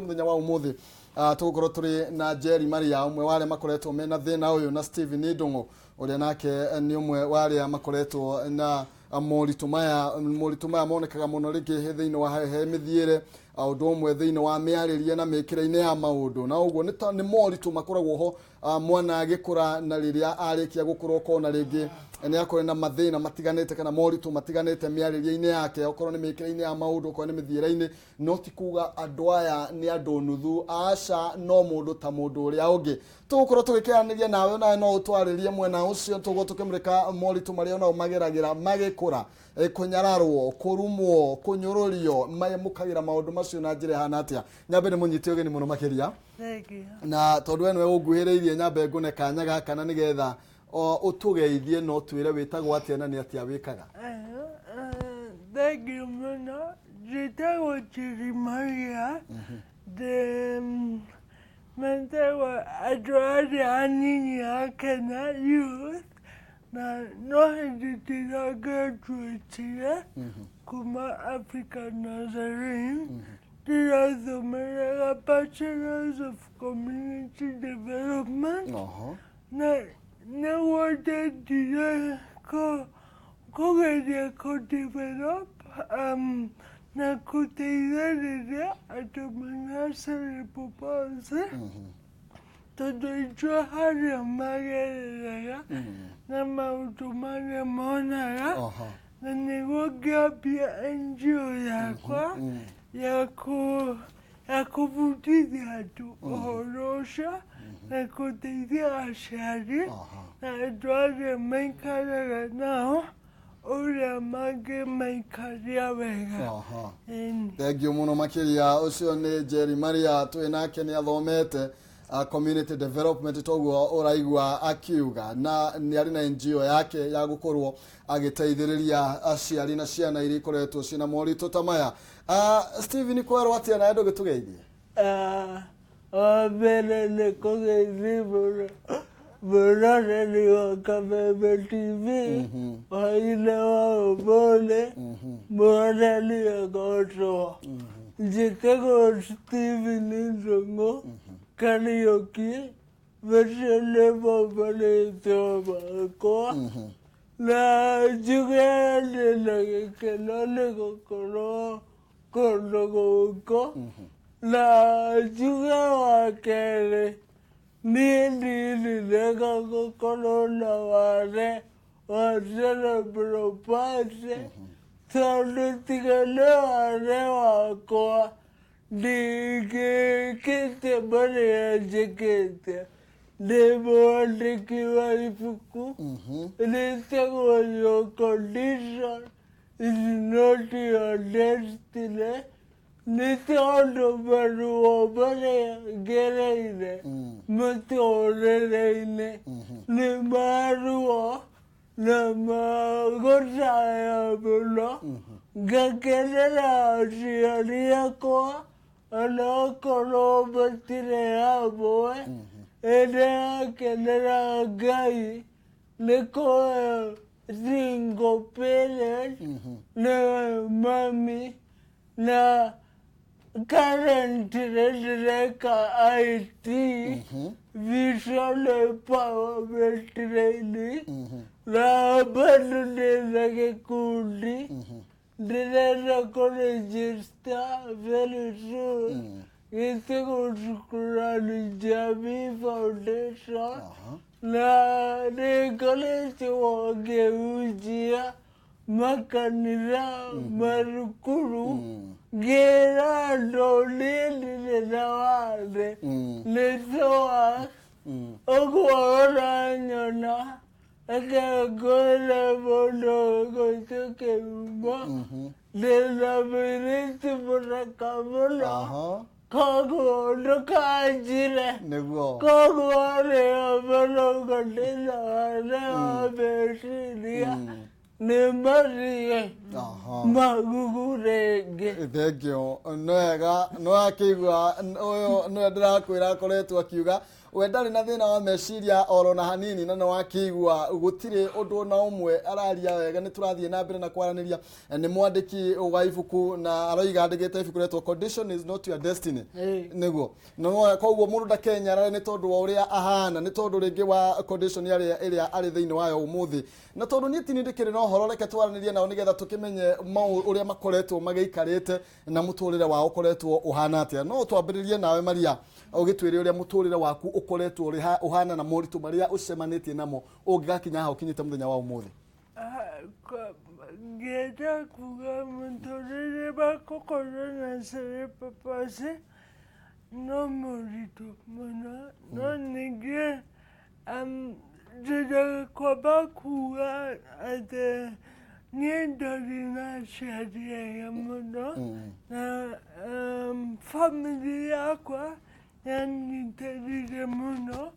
muthenya wa umuthi tugukorwo turi na Jerry Maria umwe wale makoretwo mena thina uyu na Steven Ndungu uria nake ni umwe wale makoretwo na moritu maya monekaga muno ringi thiini wa he mithiire undu umwe thiini wa miaririe na mikire-ini ya maundu na uguo ni moritu makoragwo ho mwana agikura na riria arikia gukorwo kona ringi ni akore na mathina matiganite kana moritu matiganite miaririe-ini yake okorwo ni mikire-ini ya maundu okorwo ni mithiire-ini no ti kuga andu aya ni andu nuthu aca no mundu ta mundu uria ungi tugukorwo tugikianiria nawe na no utwaririe mwena ucio tuguo tukimurika moritu maria no mageragira magikura kunyararwo kurumwo kunyururio mukagira maundu macio na njire hana atia nyambe ni munyiti ugeni muno makiria na tondu we nwe unguhiriirie nyambe ngune kanya gaka na nigetha utugeithie no twire witagwo atia na ni atia wikaga thank you muno njitagwo Jerry Maria de mentewa adwari anini akena youth na no hinditira graduate kuma African Nazarene Tirathomera Bachelors of Community Development na wotedire kogeria develop na kuteithĩrĩria andũ manacere propose tondu ijo harĩa magereraga na maũndũ marĩa monaga na nĩguo ngĩambia NGO yakwa ya kũbundithia andũ ũhoro ũcio na gũteithia aciari na andũ arĩa maikaraga nao uria mangĩ maikaria wega. Thank you muno makiria ucio ni Jerry Maria twinake ni athomete community development toguo uraigwa akiuga na ni ari na NGO yake ya gukorwo agiteithiriria aciari na ciana iri koretwo cina moritu tamaya. Steven kwero atia na endo gitugeithie abere ne kogeithia Burareli wa Kabebe TV, waile wa ubole, burareli ya goto. Jitego Steven Ndungu, karaoke, veshele babale toba kwa. Na jugele na kelole kokoro, koroko. Na jugewa kele. Nini lega corona ware wazela propase solo tigale ware wako dige kete bale jekete debo dikiwa ifuku le tego your condition is not your destiny. Nitondo baruo bale gereine metoreine ni baruo na magoraya bulo gakelera jiaria ko ana kolo batire aboe ede kelera gai leko ringo pele na mami na current Reka IT visual power training la badune kundi dina register very soon itego shukrani Jami Foundation na de college wageujia makanira marukuru Gerardo lili na wale lesoa ogora nyona ake gole bono gotoke mba de la biriti burakabola kogo dokajire kogo re bono godela re abeshiria ne marie magugurenge thengio nwega no akigwa oyo no ndirakwira akoretwo akiuga we ndari na thina wa meciria orona hanini na no akigwa gutire undu na umwe araria wega ni turathie na mbere na kwaraniria ni mwandiki wa ibuku na aroiga andikite ibuku retwo Condition is not your destiny niguo no koguo mundu da Kenya rari ni tondu wa uria ahana ni tondu ringi wa condition iria ari thiini wayo umuthi na tondu ni tinindikire no horo reke twaranirie nao nigetha tukimenye uria makoretwo mageikarite na muturire wao ukoretwo uhana atia no twambiririe nawe Maria ugitwire uria muturire waku ukoretwo uhana na moritu maria ucemanitie namo ungigakinya ha ukinyite muthenya wa umuthi ngenda kuga muturire bakokorwo na sere papase no moritu muno no nige jeda kwaba kuga ate niendorina shadia muno na family yakwa yaniterire muno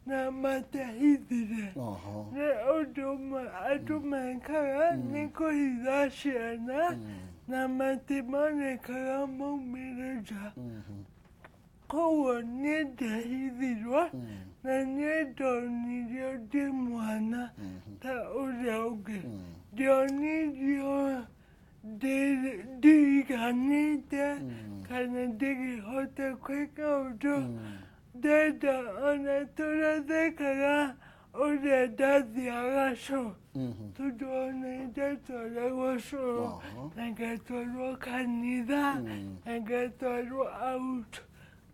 na matahithire ne odoma atumankaga nikuhitha ciana na matimonekaga maumireja koguo niĩ ndahithirwo na niĩ ndonirio ndĩ mwana ta ũrĩa ũngĩ ndĩonirio ndiganĩte kana ndĩgĩhote gwĩka ũndũ ndenda ona tũrathekaga ũrĩa ndathiaga show tondũ ona ndatwaragwo show na ngatwarwo kanitha na ngatwarwo out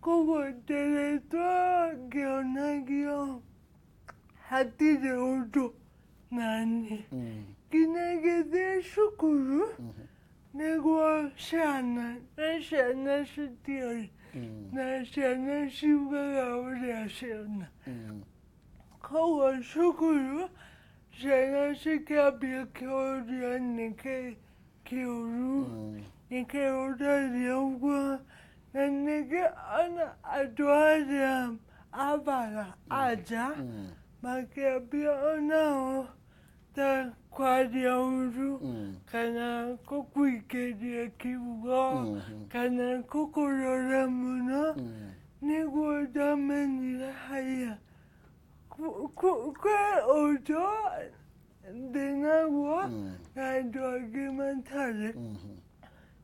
koguo nderetwo ngĩonagio hatirĩ ũndũ nani nginya gĩthiĩ cukuru nĩguo ciana na ciana citioi na ciana ciugaga ũrĩa ciona koguo cukuru ciana cikĩambia kĩũria nĩkĩ kĩũru nĩkĩ ũraria ũguo na nĩkĩ ona andũ arĩa abara aja makĩambia onao ta kwaria ũru kana gũkũingĩria kiugo kana gũkũrora mũno nĩguo ndamenyire haya kwĩ ũndũ ndĩnaguo na andũ angĩ matarĩ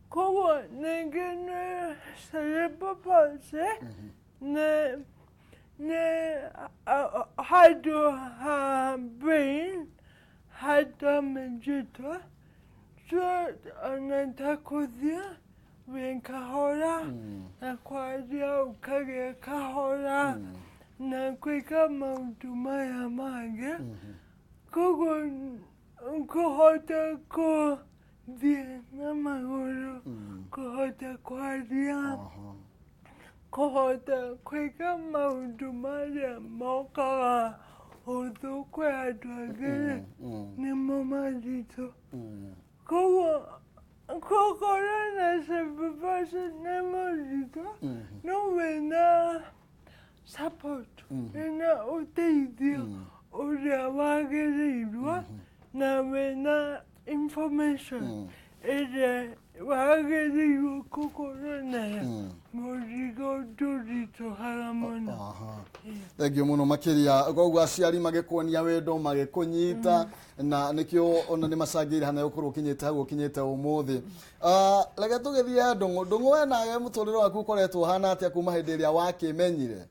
koguo ningĩ nĩ cerebral palsy nĩ handũ ha brain hadamejitwo so ona ta kũthiĩ wĩ kahora na kwaria ũkagĩa kahora na gwĩka maũndũ maya mangĩ koguo kũhota gũthiĩ na magũrũ kũhota kwaria kũhota gwĩka maũndũ marĩa mokaga ũthũ kwĩ andũ angĩ nĩmo maritũ koguo gũkorwo na cerebral palsy nĩ mũritũ no wĩna support wĩna ũteithio ũrĩa wagĩrĩirwo na wĩna information ĩrĩa wagĩrĩirwo gũkorwo nayo mũrigo ndũritũhaga mũno thengio mũno makĩria koguo aciari magĩkuonia wendo magĩkũnyita na nĩkĩo ona nĩ macangĩire hana gũkorwo ũkinyĩte hau ũkinyĩte ũmũthĩ reke tũgĩthiĩ Ndũng'ũ we nawe mũtũrĩre waku ũkoretwo ũhana atĩa kuma hĩndĩ ĩrĩa wakĩmenyire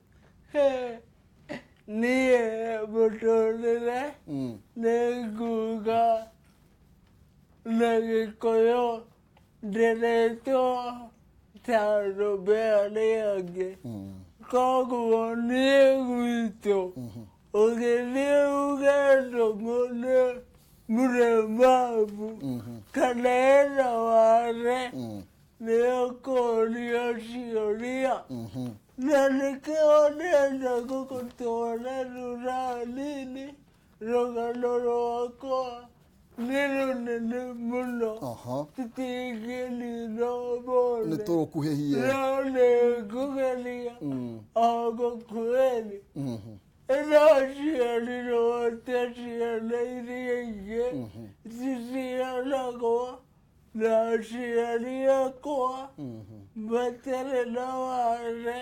niĩ mũtũrĩre nĩ nguga na Gĩkũyũ ndĩrĩtwo ta arũme arĩa angĩ koguo niĩ gwitũ ũgĩthiĩ uge Ndũng'ũ nĩ mũremavu kana ena ware nĩũkũrio ciũria na nĩkĩo ndĩrenda gũgũtwara rũra-inĩ rũgano rwakwa nĩ rũnene mũno tũtingĩnina ũmũthĩ nĩ tũrũkuhĩhie no nĩngũgeria o gũkwĩrĩ ĩraciarirwo ta ciana iria ingĩ ciciaragwo na aciari akwa matarĩ na ware,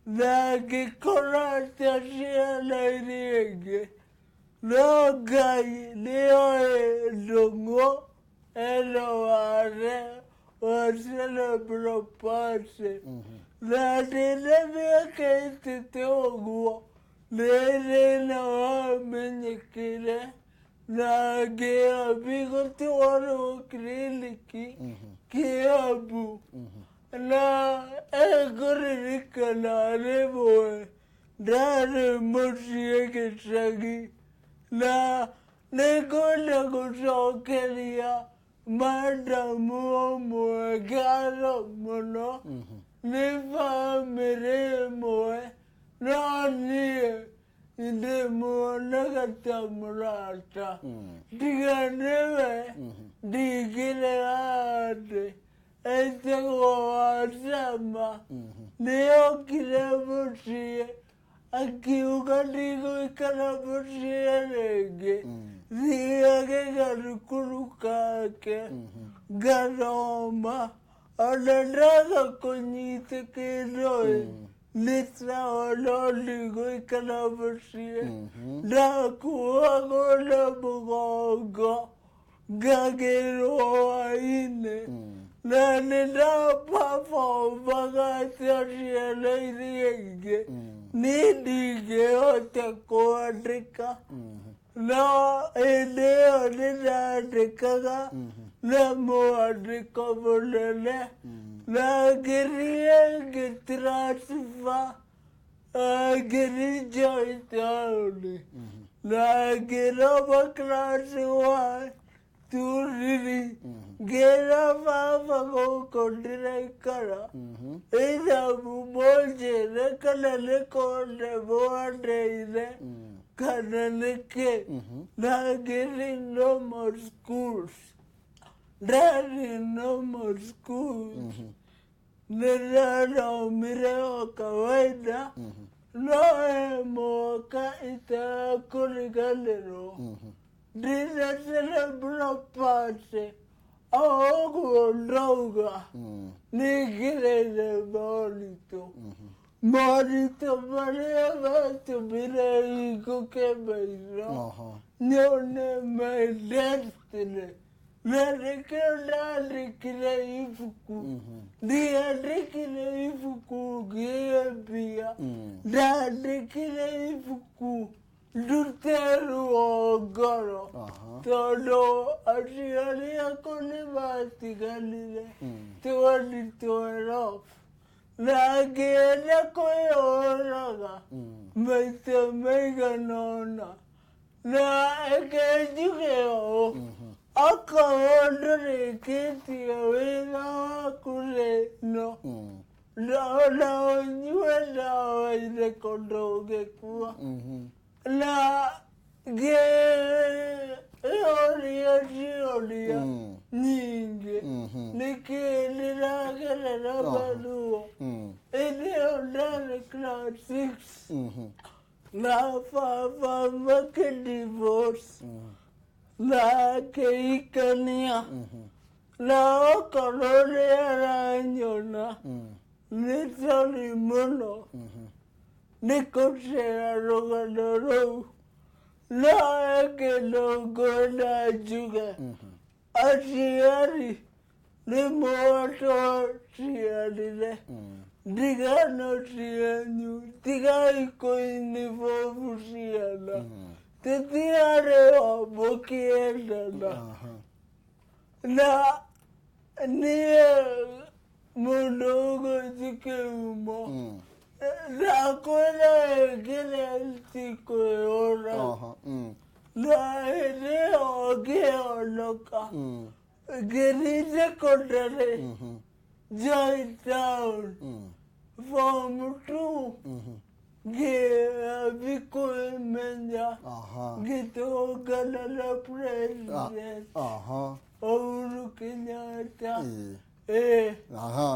na ngĩkora atĩ ciana iria ingĩ no Ngai nĩoĩ Ndung'u ena ware wa cerebral palsy. Na ndĩna mĩaka ĩtatũ ũguo nĩ thĩna wamenyekire na ngĩambi gũtwarwo kiriniki Kiambu. Na ngũririkana rĩmwe ndarĩ mũciĩ gĩcagi na nĩngwenda gũcokeria madamu ũmwe ngatho mũno nĩ bamĩrĩ ĩmwe no niĩ ndĩmuonaga ta mũrata. Tiga nĩwe ndingĩrega thĩ etagwo Wachama nĩokire mũciĩ akiuga ndigũikara mũciĩ rĩngĩ, thiage gathukuru kake ngathoma, ona ndaga kũnyita kĩndũ nĩ sawa no ndigũikara mũciĩ. Ndakuagwo na mũgongo ngagĩrwo hwaĩ-inĩ na nĩndapabomaga ta ciana iria ingĩ, niĩ ndingĩhota kwandĩka no hĩndĩ ĩyo nĩndandĩkaga na mwandĩko mũnene na ngĩthiĩ ngĩtransfer ngĩthiĩ Joy Town na ngĩthoma class 1 to 3 ngĩra baba gũkũ ndĩraikara ithabu mũnjĩre kana nĩ kũndemwandeire kana nĩkĩ, na ngĩthiĩ normal schools. Ndathiĩ normal schools nĩndathomire o kawaida no he mwaka itakũriganĩrwo ndĩna cerebral palsy. O ũguo ndauga nĩngereire moritũ marĩa matũmire hingũke maitho nyone my destiny. Na nĩkĩo ndandĩkire ibuku, ndiandĩkire ibuku ngĩe mbia, ndandĩkire ibuku ndute ruo ngoro tondũ aciari akwa nĩmatiganire 2012 na ngĩenda kwĩyũraga maita maigana ũna. Na njuge ũũ, akorwo ndũrĩkĩtie wĩra waku rĩno na ũnyue ndawa irĩkũ ndũngĩkua. Na ngĩyũria ciũria nyingĩ nĩkĩ ndĩragerera maruo. Hĩndĩ ĩyo ndarĩ class 6 na baba makĩdivorce na akĩhikania na okorwo nĩaranyona nĩ sori mũno nĩ gũcera rũgano rũu. No he kĩndũ ngwenda njuge, aciari nĩmwatũciarire, ndigano cianyu tigai kũinibobu ciana, tũtiarĩ o mũkĩendana. Na niĩ mũndũ ũgũthi kĩhumo ndakwĩra ngĩre ti kwĩyũraga na hĩndĩ ĩyo ngĩhonoka ngĩthiĩ secondary Joy Town form 2 ngĩambi kwĩmenya ngĩtũngana na president Uhuru Kenyatta.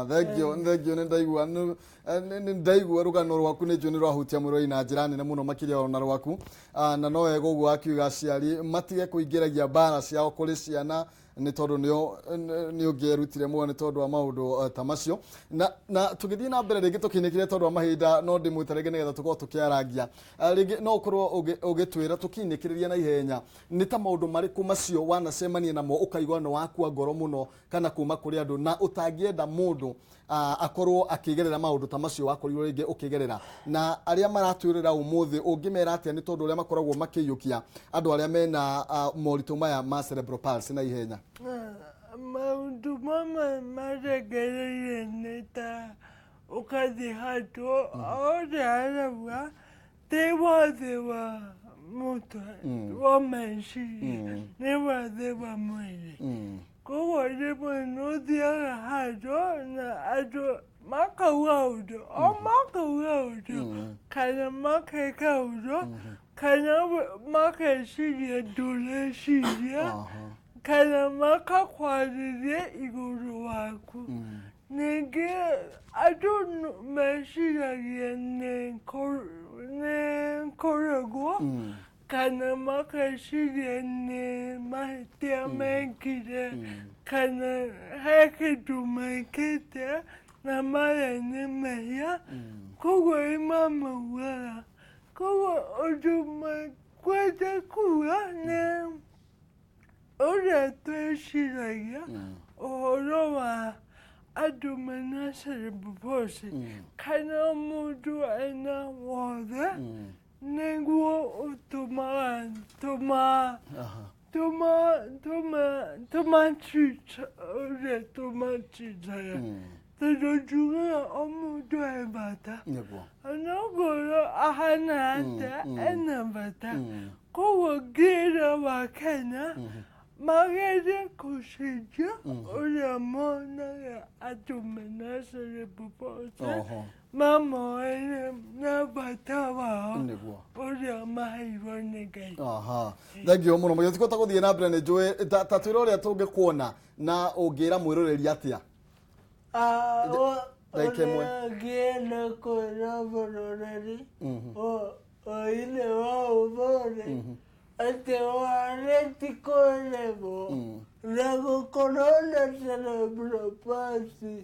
Thengio nĩndaigua rũgano rwaku nĩ njũĩ nĩ rwahutia mwĩrĩ na njĩra nene mũno makĩria ona rwaku, na no wega ũguo akiuga aciari matige kũingĩragia mbara ciao kũrĩ ciana nĩ tondũ nĩ ũngĩerutire mũno nĩ tondũ wa maũndũ ta macio na tũgĩthiĩ na mbere rĩngĩ tũkĩnĩkire tondũ wa mahinda no ndĩmwĩta rĩngĩ nĩgetha tũkorwo tũkĩarangia rĩngĩ no ũkorwo ũgĩtwĩra tũkinĩkĩrĩria na ihenya nĩ ta maũndũ marĩkũ macio wanacemania namo ũkaigua nĩ wakua ngoro mũno kana kuma kũrĩ andũ na ũtangĩenda mũndũ akorwo akĩgerera maũndũ ta macio wakorirwo rĩngĩ ũkĩgerera na arĩa maratwĩrĩra ũmũthĩ ũngĩmera atĩa nĩ tondũ ũrĩa makoragwo makĩiyũkia andũ arĩa mena moritũ maya ma cerebral palsy na ihenya? Maũndũ mama maregereire nĩ ta ũgathiĩ handũ othe arauga ti wathe wa mũtwe wa meciria nĩ wathe wa mwĩrĩ. Koguo rĩmwe nĩ ũthiaga handũ na andũ makauga ũndũ makauga ũndũ kana makeka ũndũ kana makeciria ndũreciria kana makakwarĩria igũrũ waku. Ningĩ andũ meciragia nĩ kũregwo kana makeciria nĩ mahĩtia mekire kana he kĩndũ mekĩte na marĩa nĩ mehia koguo mamaugaga. Koguo ũndũ mekwenda kuga nĩ ũrĩa twĩciragia ũhoro wa andũ mena cerebral palsy kana mũndũ ena wothe nĩguo ũtũmaga tũmatreat ũrĩa tũmatreataga tondũ njugaga o mũndũ e bata onokorwo ahana atĩa ena bata. Koguo ngĩra wa Kenya magerie gũcenjia ũrĩa monaga andũ mena cerebral palsy mamoere na bata wao ũrĩa maheirwo nĩ Ngai. Thengio mũno mũgĩthiĩ gũthiĩ na mbere nĩ njũĩ ta twĩra ũrĩa tũngĩkuona na ũngĩra mwĩroreri atĩa? Ũrĩa ngĩenda kwĩra mũroreri o ile wa ũthũri atĩ warĩ ti kũremwo na gũkorwo na cerebral palsy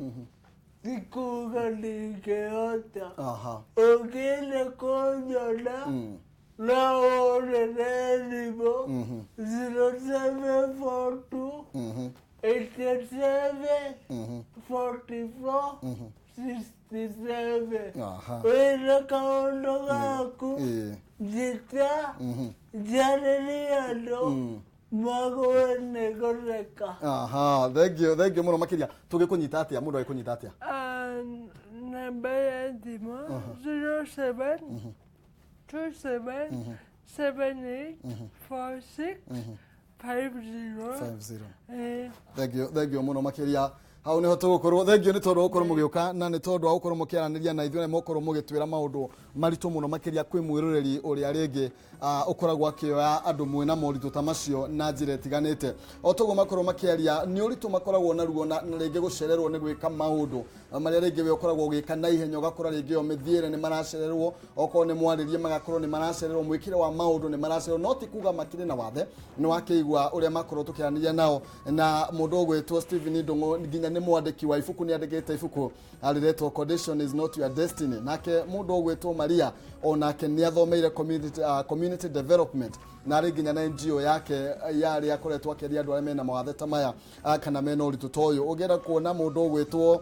ti kuga ndingĩhota. Ũngĩenda kũnyona na ũrĩre thimũ 0742 87 44 67. Wĩna kaũndũ gaku njĩta njarĩria andũ magũe nĩ gũtheka. Thengio mũno makĩria. Tũgĩkũnyita atĩa? Mũndũ agĩkũnyita atĩa? Namba ya thimũ 07 27 78 46 50. Thengio mũno makĩria. Hau niho tũgũkorwo. Thengio nĩ tondũ gũkorwo mũgĩũka na nĩ tondũ wa gũkorwo mũkĩaranĩria na ithuĩ na mũkorwo mũgĩtwĩra maũndũ maritũ mũno makĩria kwĩ mwĩroreri ũrĩa rĩngĩ ũkoragwo akĩoya andũ mwĩna moritũ ta macio na njĩra ĩtiganĩte. O toguo makorwo makĩaria nĩ ũritũ makoragwo naruo na rĩngĩ gũcererwo nĩ gwĩka maũndũ marĩa rĩngĩ we ũkoragwo ũgĩka na ihenya ũgakora rĩngĩ o mĩthiĩre nĩ maracererwo okorwo nĩ mwarĩrie magakorwo nĩ maracererwo mwĩkĩre wa maũndũ nĩ maracererwo no ti kuga makĩrĩ na wathe. Nĩ wakĩigua ũrĩa makorwo tũkĩaranĩria nao na mũndũ ũgwĩtwo Stephen Ndung'u nginya nĩ mwandĩki wa ibuku nĩ andĩkĩte ibuku rĩretwo Condition is not your destiny. Nake mũndũ ũgwĩtwo Maria onake nĩ athomeire community development na rĩ nginya na NGO yake yarĩ akoretwo akĩria andũ arĩa mena mawathe ta maya kana mena ũritũ ta ũyũ. Ũngĩenda kuona mũndũ ũgwĩtwo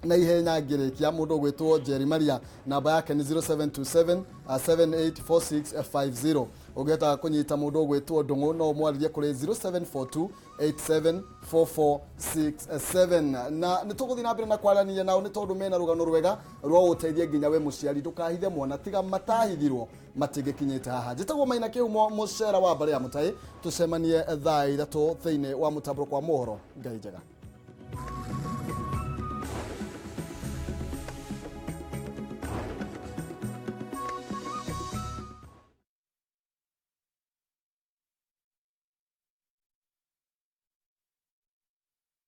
na ihenya ngĩrĩkia mũndũ ũgwĩtwo Jerry Maria namba yake nĩ 0727 784650. Ũngĩenda kũnyita mũndũ ũgwĩtwo Ndung'u no mwarĩrie kũrĩ 0742 874467 na nĩ tũgũthiĩ na mbere na kwaranĩria nao nĩ tondũ mena rũgano rwega rwa gũteithia nginya we mũciari ndũkahithe mwana tiga matahithirwo matingĩkinyĩte haha. Njĩtagwo Maina Kĩhumo mũcera wa Mbare ya Mũtaĩ. Tũcemanie thaa 3 thĩinĩ wa mũtambũrũko wa mohoro. Ngai njega.